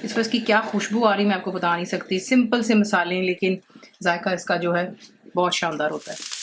इस पर इसकी क्या खुशबू आ रही मैं आपको बता नहीं सकती। सिंपल से मसाले हैं लेकिन जायका इसका जो है बहुत शानदार होता है।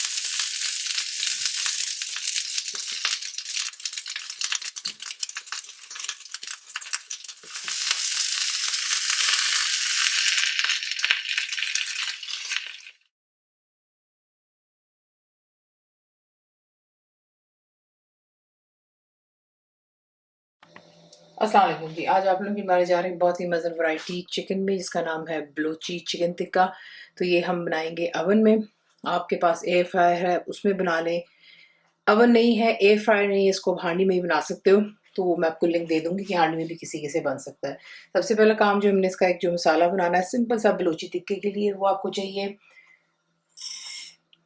अस्सलाम वालेकुम जी। आज आप लोगों की बारे जा रहे हैं बहुत ही मज़ेदार वैरायटी चिकन में, जिसका नाम है बलोची चिकन टिक्का। तो ये हम बनाएंगे अवन में। आपके पास एयर फ्रायर है उसमें बना लें, अवन नहीं है, एयर फ्रायर नहीं है, इसको हांडी में भी बना सकते हो। तो मैं आपको लिंक दे दूंगी कि हांडी में भी किसी से बन सकता है। सबसे पहला काम जो हमने इसका एक जो मसाला बनाना है सिंपल सा बलोची टिक्के के लिए, वो आपको चाहिए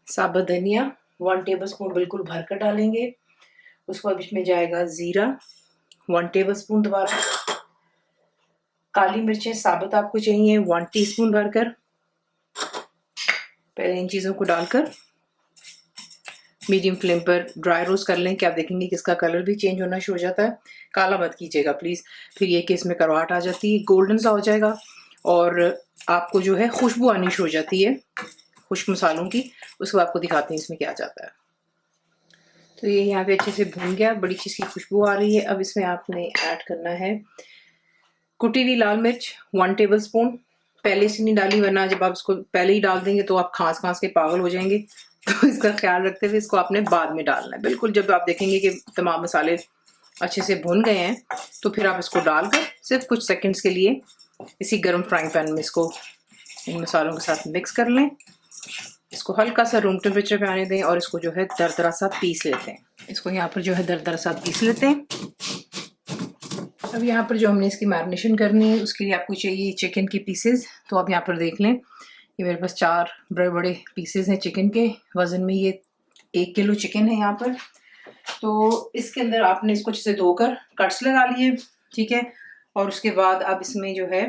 साबुत धनिया 1 टेबल स्पून बिल्कुल भर कर डालेंगे। उसके बाद इसमें जाएगा ज़ीरा 1 टेबल स्पून, दोबारा काली मिर्चें साबुत आपको चाहिए 1 टीस्पून भरकर। पहले इन चीज़ों को डालकर मीडियम फ्लेम पर ड्राई रोस्ट कर लें कि आप देखेंगे कि इसका कलर भी चेंज होना शुरू हो जाता है। काला मत कीजिएगा प्लीज़, फिर ये कि इसमें करवाहट आ जाती है, गोल्डन सा हो जाएगा और आपको जो है खुशबू आनी शुरू हो जाती है खुश्क मसालों की। उसको आपको दिखाते हैं इसमें क्या जाता है। तो ये यहाँ पे अच्छे से भून गया, बड़ी चीज़ की खुशबू आ रही है। अब इसमें आपने ऐड करना है कुटी हुई लाल मिर्च 1 टेबल स्पून। पहले से नहीं डाली वरना जब आप इसको पहले ही डाल देंगे तो आप खांस खांस के पागल हो जाएंगे। तो इसका ख्याल रखते हुए इसको आपने बाद में डालना है। बिल्कुल जब आप देखेंगे कि तमाम मसाले अच्छे से भुन गए हैं तो फिर आप इसको डालकर सिर्फ कुछ सेकंड्स के लिए इसी गर्म फ्राइंग पैन में इसको इन मसालों के साथ मिक्स कर लें। इसको हल्का सा रूम टेम्परेचर पे आने दें और इसको जो है दरदरा सा पीस लेते हैं। इसको यहाँ पर जो है दरदरा सा पीस लेते हैं। अब यहाँ पर जो हमने इसकी मैरिनेशन करनी है उसके लिए आपको चाहिए चिकन की पीसेस। तो आप यहाँ पर देख लें, ये मेरे पास 4 बड़े बड़े पीसेस हैं चिकन के। वज़न में ये 1 किलो चिकन है यहाँ पर। तो इसके अंदर आपने इसको अच्छे से धोकर कट्स लगा लिए, ठीक है। और उसके बाद अब इसमें जो है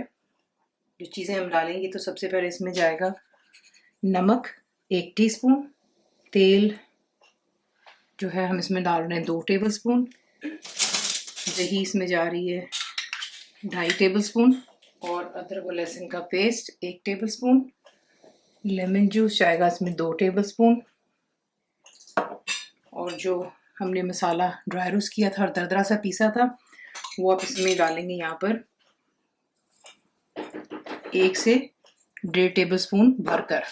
जो चीज़ें हम डालेंगे, तो सबसे पहले इसमें जाएगा नमक 1 टीस्पून, तेल जो है हम इसमें डाल रहे हैं 2 टेबल स्पून, दही इसमें जा रही है 2.5 टेबल स्पून और अदरक और लहसुन का paste 1 table spoon, lemon juice जाएगा इसमें 2 टेबल स्पून और जो हमने मसाला ड्राई रोस्ट किया था और दरदरा सा पीसा था वो आप इसमें डालेंगे यहाँ पर 1 से 1.5 टेबल स्पून भरकर।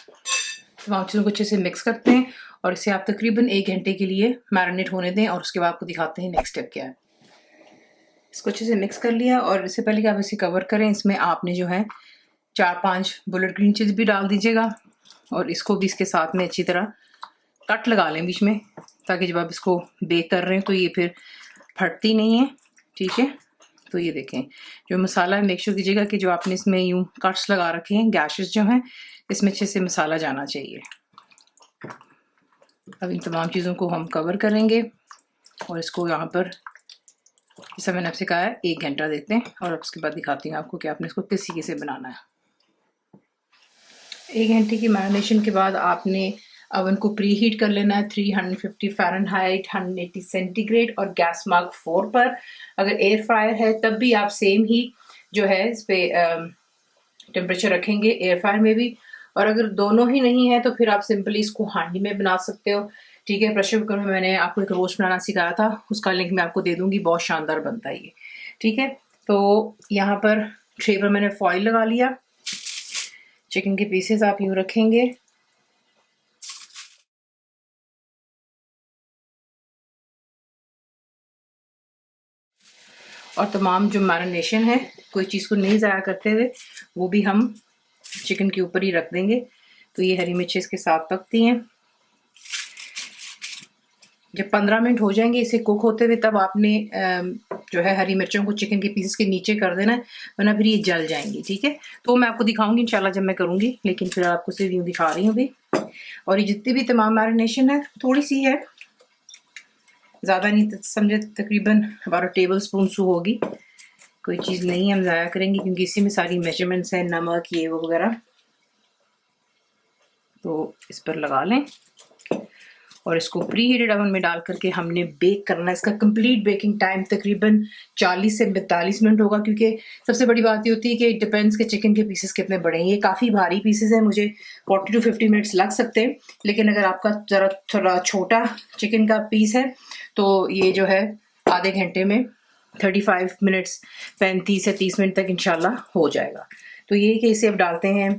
तमाम चीज़ों को अच्छे से मिक्स करते हैं और इसे आप तकरीबन 1 घंटे के लिए मैरिनेट होने दें और उसके बाद आपको दिखाते हैं नेक्स्ट स्टेप क्या है। इसको अच्छे से मिक्स कर लिया और इससे पहले कि आप इसे कवर करें, इसमें आपने जो है 4-5 बुलेट ग्रीन चिलीज भी डाल दीजिएगा और इसको भी इसके साथ में अच्छी तरह कट लगा लें बीच में, ताकि जब आप इसको बेक कर रहे हैं तो ये फिर फटती नहीं है, ठीक है। तो ये देखें जो मसाला है, मेक श्योर कीजिएगा कि जो आपने इसमें यूं कट्स लगा रखे हैं, गैशेस जो हैं, इसमें अच्छे से मसाला जाना चाहिए। अब इन तमाम चीज़ों को हम कवर करेंगे और इसको यहाँ पर जैसा मैंने आपसे कहा है 1 घंटा देते हैं और उसके बाद दिखाती हूँ आपको कि आपने इसको किस तरीके से बनाना है। 1 घंटे की मैरिनेशन के बाद आपने अवन को प्री हीट कर लेना है 350 फ़ारेनहाइट 180 सेंटीग्रेड और गैस मार्क 4 पर। अगर एयर फ्रायर है तब भी आप सेम ही जो है इस पर टेम्परेचर रखेंगे एयर फ्रायर में भी, और अगर दोनों ही नहीं है तो फिर आप सिंपली इसको हांडी में बना सकते हो, ठीक है। प्रेशर कुकर में मैंने आपको एक रोस्ट बनाना सिखाया था, उसका लिंक मैं आपको दे दूंगी, बहुत शानदार बनता है ये, ठीक है। तो यहाँ पर ट्रे पर मैंने फॉइल लगा लिया, चिकन के पीसेस आप यूँ रखेंगे और तमाम जो मैरिनेशन है कोई चीज़ को नहीं ज़ाया करते हुए वो भी हम चिकन के ऊपर ही रख देंगे। तो ये हरी मिर्ची इसके साथ पकती हैं। जब 15 मिनट हो जाएंगे इसे कुक होते हुए, तब आपने जो है हरी मिर्चों को चिकन के पीसेस के नीचे कर देना है, वरना फिर ये जल जाएंगी, ठीक है। तो मैं आपको दिखाऊंगी इंशाल्लाह जब मैं करूँगी, लेकिन फिर आपको सिर्फ यूँ दिखा रही हूँ अभी। और ये जितनी भी तमाम मैरिनेशन है थोड़ी सी है, ज़्यादा नहीं, समझे तकरीबन 12 टेबल स्पून सू होगी। कोई चीज़ नहीं हम ज़ाया करेंगे क्योंकि इसी में सारी मेजरमेंट्स हैं, नमक ये वो वगैरह। तो इस पर लगा लें और इसको प्री हीटेड ओवन में डाल करके हमने बेक करना है। इसका कंप्लीट बेकिंग टाइम तकरीबन 40 से 42 मिनट होगा, क्योंकि सबसे बड़ी बात ये होती है कि डिपेंड्स के चिकन के पीसेस कितने बड़े हैं। ये काफ़ी भारी पीसेस हैं, मुझे 40 to 50 मिनट्स लग सकते हैं, लेकिन अगर आपका ज़रा थोड़ा छोटा चिकन का पीस है तो ये जो है आधे घंटे में 35 मिनट्स 35 से 30 मिनट तक इंशाल्लाह हो जाएगा। तो ये कि इसे अब डालते हैं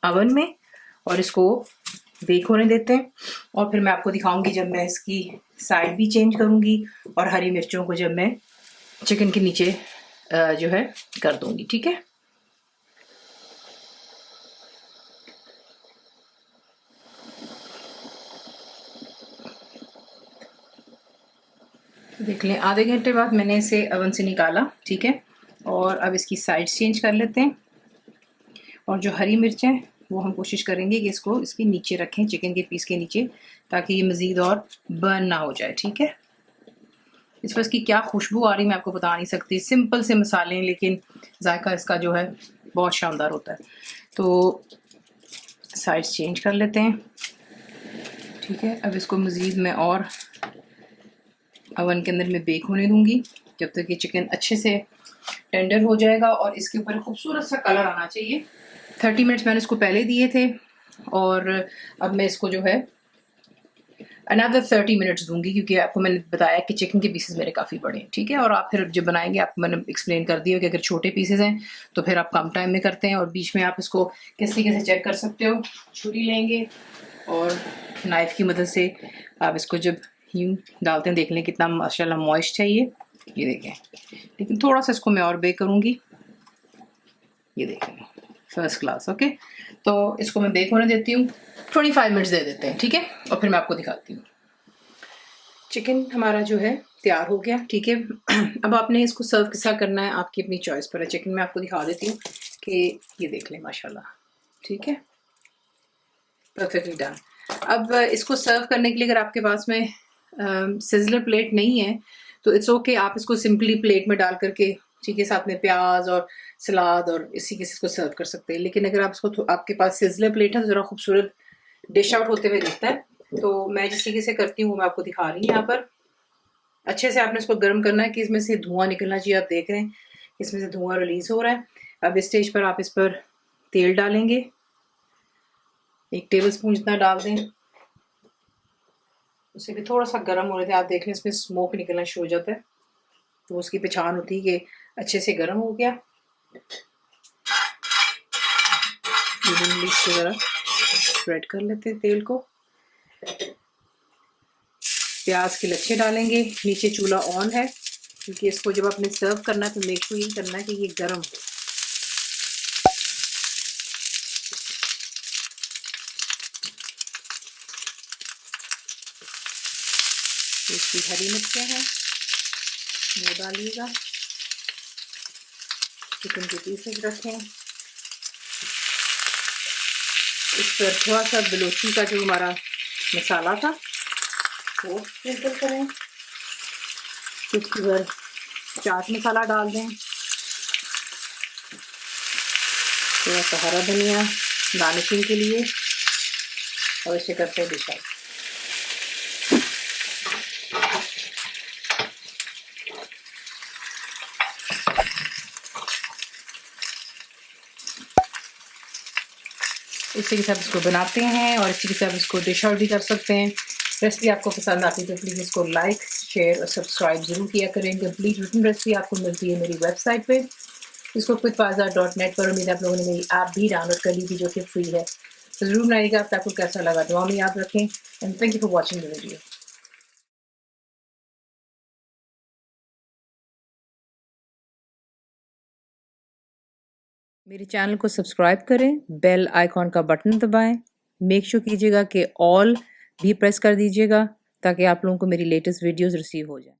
अवन में और इसको बेक होने देते हैं, और फिर मैं आपको दिखाऊंगी जब मैं इसकी साइड भी चेंज करूंगी और हरी मिर्चों को जब मैं चिकन के नीचे जो है कर दूंगी। ठीक है, देख लें आधे घंटे बाद मैंने इसे अवन से निकाला। ठीक है, और अब इसकी साइड चेंज कर लेते हैं, और जो हरी मिर्च है वो हम कोशिश करेंगे कि इसको इसके नीचे रखें, चिकन के पीस के नीचे, ताकि ये मज़ीद और बर्न ना हो जाए। ठीक है, इस पर इसकी क्या खुशबू आ रही मैं आपको बता नहीं सकती। सिंपल से मसाले हैं लेकिन जायका इसका जो है बहुत शानदार होता है। तो साइड चेंज कर लेते हैं। ठीक है, अब इसको मज़ीद मैं और अवन के अंदर में बेक होने दूंगी जब तक ये चिकन अच्छे से टेंडर हो जाएगा और इसके ऊपर खूबसूरत सा कलर आना चाहिए। 30 मिनट्स मैंने इसको पहले दिए थे, और अब मैं इसको जो है अनदर 30 मिनट्स दूंगी, क्योंकि आपको मैंने बताया कि चिकन के पीसेस मेरे काफ़ी बड़े हैं। ठीक है, और आप फिर जब बनाएंगे आपको मैंने एक्सप्लेन कर दिया कि अगर छोटे पीसेस हैं तो फिर आप कम टाइम में करते हैं, और बीच में आप इसको किस तरीके से चेक कर सकते हो, छुरी लेंगे और नाइफ़ की मदद से आप इसको जब यूँ डालते हैं देख लें कितना माशाल्लाह मॉइस्ट है ये देखें। लेकिन थोड़ा सा इसको मैं और बेक करूँगी, ये देखें फर्स्ट क्लास। ओके, तो इसको मैं बेक होने देती हूँ, 25 मिनट्स दे देते हैं। ठीक है, और फिर मैं आपको दिखाती हूँ। चिकन हमारा जो है तैयार हो गया। ठीक है, अब आपने इसको सर्व किसा करना है आपकी अपनी चॉइस पर है। चिकन मैं आपको दिखा देती हूँ कि ये देख लें माशाल्लाह। ठीक है, परफेक्टली डन। अब इसको सर्व करने के लिए अगर आपके पास में सिजलर प्लेट नहीं है तो इट्स ओके, आप इसको सिंपली प्लेट में डाल करके ठीक है साथ में प्याज और सलाद और इसी के इसको सर्व कर सकते हैं। लेकिन अगर आप इसको आपके पास सिजलर प्लेट है तो ज़रा खूबसूरत डिश आउट होते हुए दिखता है। तो मैं जिस तरीके से करती हूँ मैं आपको दिखा रही हूँ। यहाँ पर अच्छे से आपने इसको गर्म करना है कि इसमें से धुआं निकलना चाहिए। आप देख रहे हैं इसमें से धुआं रिलीज हो रहा है। अब इस स्टेज पर आप इस पर तेल डालेंगे, 1 टेबल स्पून जितना डाल दें। उसे भी थोड़ा सा गर्म होने दें। आप देख लें इसमें स्मोक निकलना शुरू हो जाता है, तो उसकी पहचान होती है कि अच्छे से गर्म हो गया। इसको ज़रा स्प्रेड कर लेते हैं तेल को। प्याज के लच्छे डालेंगे। नीचे चूल्हा ऑन है क्योंकि इसको जब आपने सर्व करना है तो मेक श्योर ये करना है कि ये गर्म हो। इसकी हरी मिर्चें हैं वो डालिएगा। चिकन के पीसेस रखें। इस पर थोड़ा सा बलोची का जो हमारा मसाला था वो स्प्रिंकल करें। इसके बाद चाट मसाला डाल दें, थोड़ा सा हरा धनिया गार्निशिंग के लिए, और इसे करते हैं डिश आउट। इसी के साथ इसको बनाते हैं और इसी के साथ इसको डिश आउट भी कर सकते हैं। रेसिपी आपको पसंद आती है तो प्लीज़ इसको लाइक शेयर और सब्सक्राइब ज़रूर किया करें। कंप्लीट रिटन रेसिपी आपको मिलती है मेरी वेबसाइट पे इसको.net पर। उम्मीद आप लोगों ने मेरी ऐप भी डाउनलोड कर ली थी जो कि फ्री है, तो ज़रूर बनाइएगा। आपको कैसा लगा दुआ में याद रखें and thank you for watching the video. मेरे चैनल को सब्सक्राइब करें, बेल आइकॉन का बटन दबाएं, मेक श्योर कीजिएगा कि ऑल भी प्रेस कर दीजिएगा ताकि आप लोगों को मेरी लेटेस्ट वीडियोस रिसीव हो जाए।